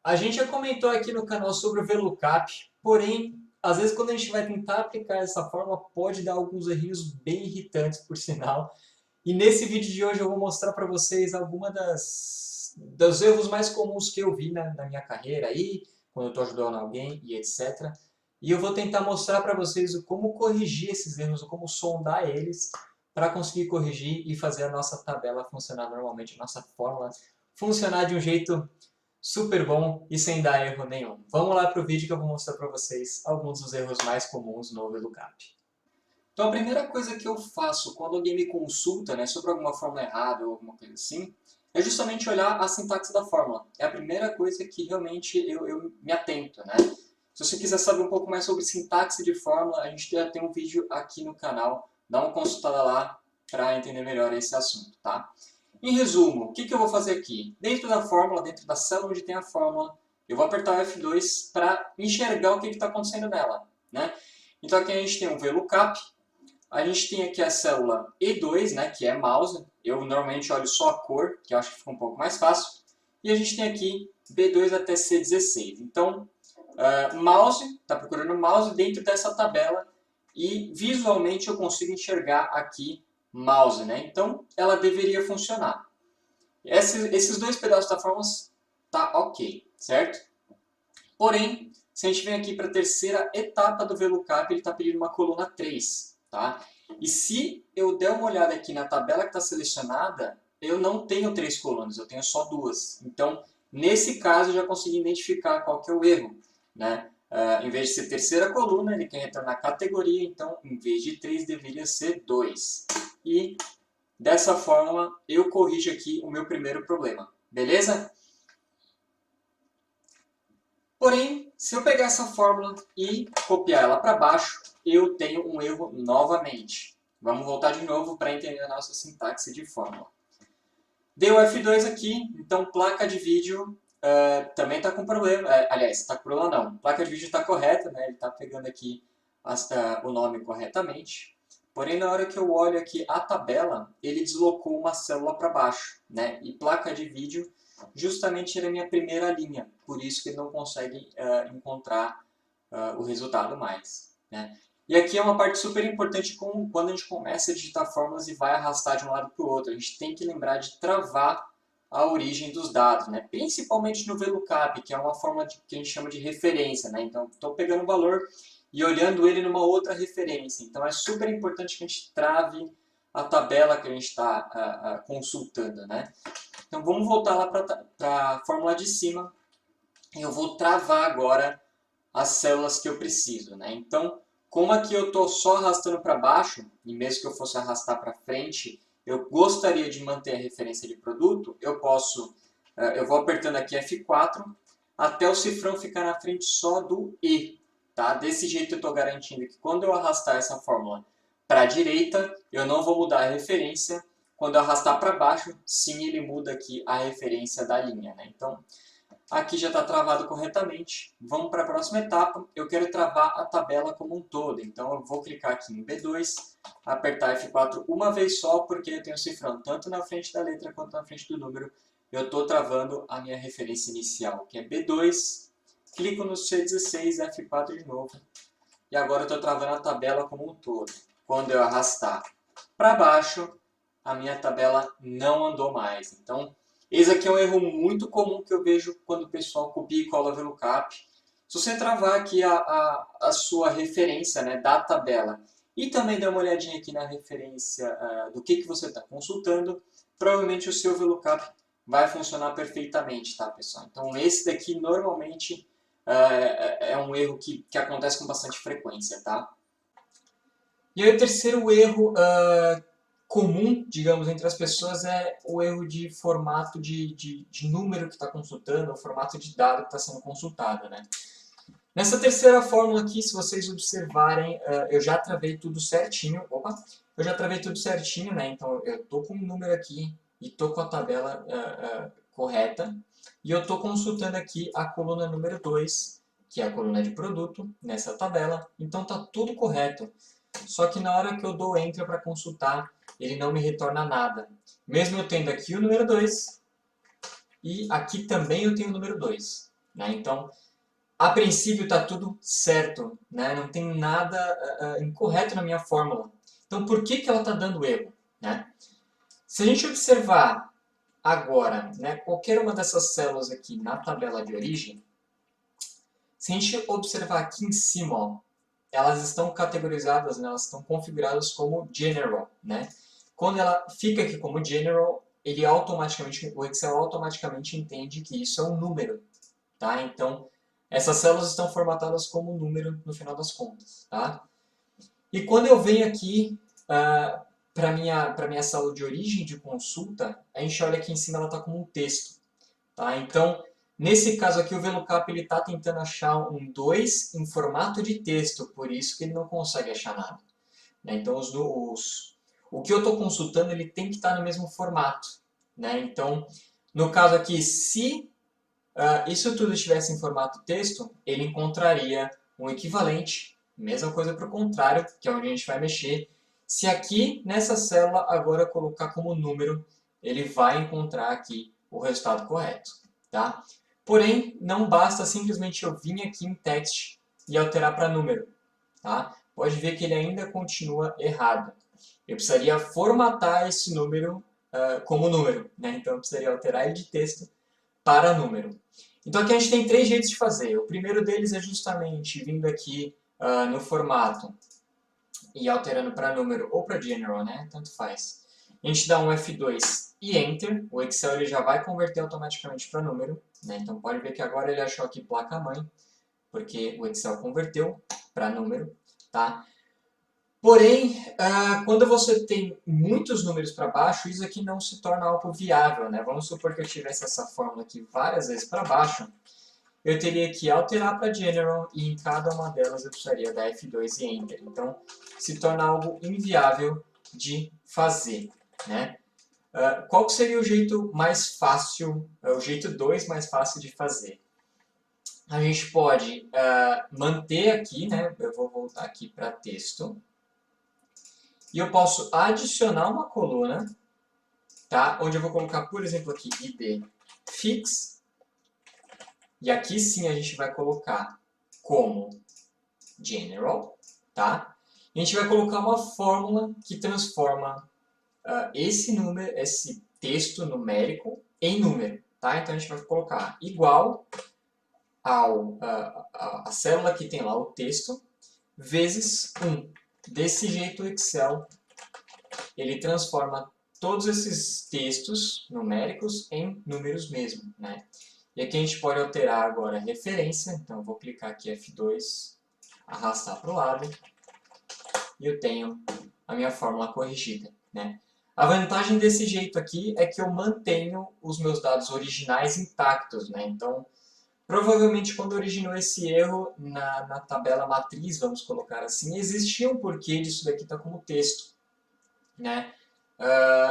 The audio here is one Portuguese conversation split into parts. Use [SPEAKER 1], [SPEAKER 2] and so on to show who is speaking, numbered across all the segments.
[SPEAKER 1] A gente já comentou aqui no canal sobre o VLOOKUP, porém, às vezes quando a gente vai tentar aplicar essa fórmula, pode dar alguns errinhos bem irritantes, por sinal. E nesse vídeo de hoje eu vou mostrar para vocês algumas dos erros mais comuns que eu vi na minha carreira aí, quando eu estou ajudando alguém e etc. E eu vou tentar mostrar para vocês como corrigir esses erros, como sondar eles, para conseguir corrigir e fazer a nossa tabela funcionar normalmente, a nossa fórmula funcionar de um jeito super bom e sem dar erro nenhum. Vamos lá para o vídeo que eu vou mostrar para vocês alguns dos erros mais comuns no VLOOKUP. Então a primeira coisa que eu faço quando alguém me consulta, né, sobre alguma fórmula errada ou alguma coisa assim, é justamente olhar a sintaxe da fórmula. É a primeira coisa que realmente eu me atento, né? Se você quiser saber um pouco mais sobre sintaxe de fórmula, a gente já tem um vídeo aqui no canal. Dá uma consultada lá para entender melhor esse assunto, tá? Em resumo, o que eu vou fazer aqui? Dentro da fórmula, dentro da célula onde tem a fórmula, eu vou apertar o F2 para enxergar o que está acontecendo nela, né? Então aqui a gente tem um VLOOKUP, a gente tem aqui a célula E2, né, que é mouse. Eu normalmente olho só a cor, que eu acho que fica um pouco mais fácil. E a gente tem aqui B2 até C16. Então, mouse, está procurando mouse dentro dessa tabela e visualmente eu consigo enxergar aqui mouse, né? Então, ela deveria funcionar. Esses dois pedaços da fórmula tá ok, certo? Porém, se a gente vem aqui para a terceira etapa do VLOOKUP, ele está pedindo uma coluna 3, tá? E se eu der uma olhada aqui na tabela que está selecionada, eu não tenho 3 colunas, eu tenho só 2. Então, nesse caso, eu já consegui identificar qual que é o erro, né? Em vez de ser terceira coluna, ele quer retornar categoria, então, em vez de 3, deveria ser 2. E, dessa forma, eu corrijo aqui o meu primeiro problema, beleza? Porém, se eu pegar essa fórmula e copiar ela para baixo, eu tenho um erro novamente. Vamos voltar de novo para entender a nossa sintaxe de fórmula. Deu F2 aqui, então placa de vídeo também está com problema. Aliás, está com problema não. Placa de vídeo está correta, né? Ele está pegando aqui o nome corretamente. Porém, na hora que eu olho aqui a tabela, ele deslocou uma célula para baixo, né? E placa de vídeo justamente era a minha primeira linha, por isso que ele não consegue encontrar o resultado mais, né? E aqui é uma parte super importante quando a gente começa a digitar fórmulas e vai arrastar de um lado para o outro. A gente tem que lembrar de travar a origem dos dados, né? Principalmente no VLOOKUP, que é uma forma que a gente chama de referência, né? Então, estou pegando o valor e olhando ele numa outra referência. Então, é super importante que a gente trave a tabela que a gente está consultando, né? Então vamos voltar lá para a fórmula de cima. Eu vou travar agora as células que eu preciso, né? Então, como aqui eu estou só arrastando para baixo, e mesmo que eu fosse arrastar para frente, eu gostaria de manter a referência de produto, eu vou apertando aqui F4 até o cifrão ficar na frente só do E. Tá? Desse jeito eu estou garantindo que quando eu arrastar essa fórmula para a direita, eu não vou mudar a referência. Quando eu arrastar para baixo, sim, ele muda aqui a referência da linha, né? Então, aqui já está travado corretamente. Vamos para a próxima etapa. Eu quero travar a tabela como um todo. Então, eu vou clicar aqui em B2, apertar F4 uma vez só, porque eu tenho o cifrão tanto na frente da letra quanto na frente do número. Eu estou travando a minha referência inicial, que é B2. Clico no C16, F4 de novo. E agora eu estou travando a tabela como um todo. Quando eu arrastar para baixo, a minha tabela não andou mais. Então, esse aqui é um erro muito comum que eu vejo quando o pessoal copia e cola VLOOKUP. Se você travar aqui a sua referência, né, da tabela e também dar uma olhadinha aqui na referência do que você está consultando, provavelmente o seu VLOOKUP vai funcionar perfeitamente, tá, pessoal? Então, esse daqui normalmente é um erro que acontece com bastante frequência, tá? E aí o terceiro erro comum, digamos, entre as pessoas é o erro de formato de número que está consultando, o formato de dado que está sendo consultado, né? Nessa terceira fórmula aqui, se vocês observarem, eu já travei tudo certinho. Opa! Eu já travei tudo certinho, né? Então, eu estou com o número aqui e estou com a tabela correta. E eu estou consultando aqui a coluna número 2, que é a coluna de produto, nessa tabela. Então, está tudo correto. Só que na hora que eu dou Enter para consultar, ele não me retorna nada. Mesmo eu tendo aqui o número 2, e aqui também eu tenho o número 2. né? Então, a princípio está tudo certo, né? Não tem nada incorreto na minha fórmula. Então, por que ela está dando erro, né? Se a gente observar agora, né, qualquer uma dessas células aqui na tabela de origem, se a gente observar aqui em cima, ó, elas estão categorizadas, né, elas estão configuradas como general, né? Quando ela fica aqui como general, o Excel automaticamente entende que isso é um número, tá? Então, essas células estão formatadas como número no final das contas, tá? E quando eu venho aqui para minha célula de origem de consulta, a gente olha aqui em cima, ela está como um texto, tá? Então, nesse caso aqui, o VLOOKUP está tentando achar um 2 em formato de texto, por isso que ele não consegue achar nada, né? Então, o que eu estou consultando ele tem que estar no mesmo formato, né? Então, no caso aqui, se isso tudo estivesse em formato texto, ele encontraria um equivalente, mesma coisa para o contrário, que é onde a gente vai mexer. Se aqui nessa célula agora colocar como número, ele vai encontrar aqui o resultado correto, tá? Porém, não basta simplesmente eu vir aqui em text e alterar para número, tá? Pode ver que ele ainda continua errado. Eu precisaria formatar esse número como número, né? Então eu precisaria alterar ele de texto para número. Então aqui a gente tem 3 jeitos de fazer. O primeiro deles é justamente vindo aqui no formato e alterando para número ou para general, né? Tanto faz. A gente dá um F2 e Enter. O Excel ele já vai converter automaticamente para número, né? Então pode ver que agora ele achou aqui placa-mãe, porque o Excel converteu para número, tá? Porém, quando você tem muitos números para baixo, isso aqui não se torna algo viável, né? Vamos supor que eu tivesse essa fórmula aqui várias vezes para baixo, eu teria que alterar para General e em cada uma delas eu precisaria da F2 e Enter. Então, se torna algo inviável de fazer, né? Qual que seria o jeito mais fácil, o jeito 2 mais fácil de fazer? A gente pode manter aqui, né? Eu vou voltar aqui para texto. E eu posso adicionar uma coluna, tá? Onde eu vou colocar, por exemplo, aqui id fix. E aqui sim a gente vai colocar como general, tá? E a gente vai colocar uma fórmula que transforma esse texto numérico em número, tá? Então a gente vai colocar igual a célula que tem lá o texto vezes 1. Desse jeito o Excel ele transforma todos esses textos numéricos em números mesmo, né? E aqui a gente pode alterar agora a referência, então eu vou clicar aqui F2, arrastar para o lado, e eu tenho a minha fórmula corrigida, né? A vantagem desse jeito aqui é que eu mantenho os meus dados originais intactos, né? Então, provavelmente quando originou esse erro na tabela matriz, vamos colocar assim, existia um porquê disso daqui estar como texto, né?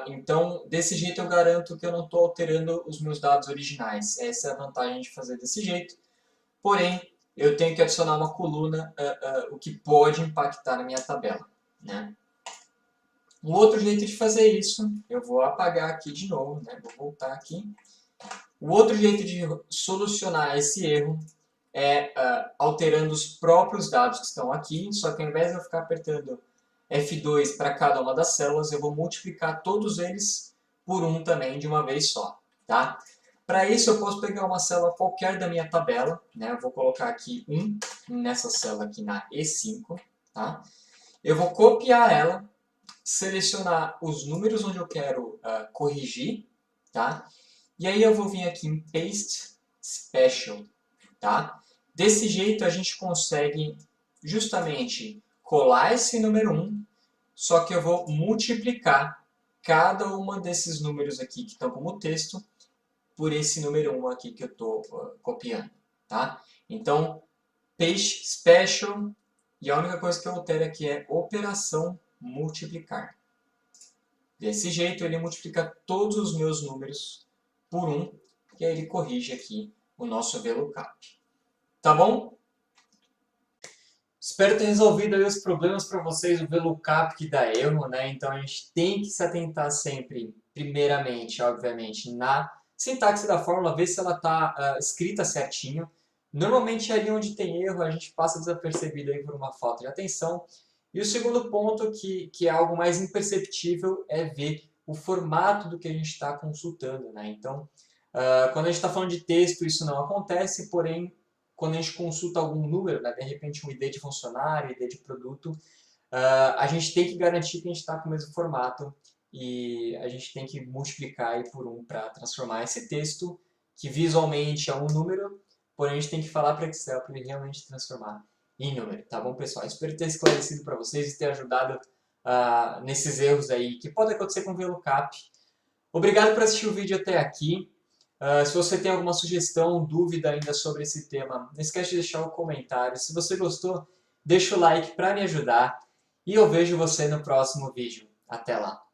[SPEAKER 1] Então, desse jeito eu garanto que eu não estou alterando os meus dados originais. Essa é a vantagem de fazer desse jeito. Porém, eu tenho que adicionar uma coluna, o que pode impactar na minha tabela, né? Um outro jeito de fazer isso, eu vou apagar aqui de novo, né? Vou voltar aqui. O outro jeito de solucionar esse erro é alterando os próprios dados que estão aqui, só que ao invés de eu ficar apertando F2 para cada uma das células, eu vou multiplicar todos eles por 1 também de uma vez só, tá? Para isso eu posso pegar uma célula qualquer da minha tabela, né? Eu vou colocar aqui 1 nessa célula aqui na E5, tá? Eu vou copiar ela, selecionar os números onde eu quero corrigir, tá? E aí eu vou vir aqui em Paste Special, tá? Desse jeito a gente consegue justamente colar esse número 1, só que eu vou multiplicar cada uma desses números aqui que estão como texto por esse número 1 aqui que eu estou copiando, tá? Então, Paste Special, e a única coisa que eu altero aqui é operação multiplicar. Desse jeito ele multiplica todos os meus números por 1, e aí ele corrige aqui o nosso VLOOKUP. Tá bom? Espero ter resolvido aí os problemas para vocês, o VLOOKUP que dá erro, né? Então a gente tem que se atentar sempre, primeiramente, obviamente, na Sintaxe da fórmula, ver se ela está escrita certinho. Normalmente ali onde tem erro a gente passa desapercebido aí por uma falta de atenção. E o segundo ponto, que é algo mais imperceptível, é ver o formato do que a gente está consultando, né? Então, quando a gente está falando de texto, isso não acontece, porém, quando a gente consulta algum número, né, de repente um ID de funcionário, ID de produto, a gente tem que garantir que a gente está com o mesmo formato e a gente tem que multiplicar aí por 1 para transformar esse texto, que visualmente é um número, porém a gente tem que falar para Excel para ele realmente transformar em número, tá bom, pessoal? Espero ter esclarecido para vocês e ter ajudado nesses erros aí que podem acontecer com o VLOOKUP. Obrigado por assistir o vídeo até aqui. Se você tem alguma sugestão, dúvida ainda sobre esse tema, não esquece de deixar um comentário. Se você gostou, deixa o like para me ajudar. E eu vejo você no próximo vídeo. Até lá!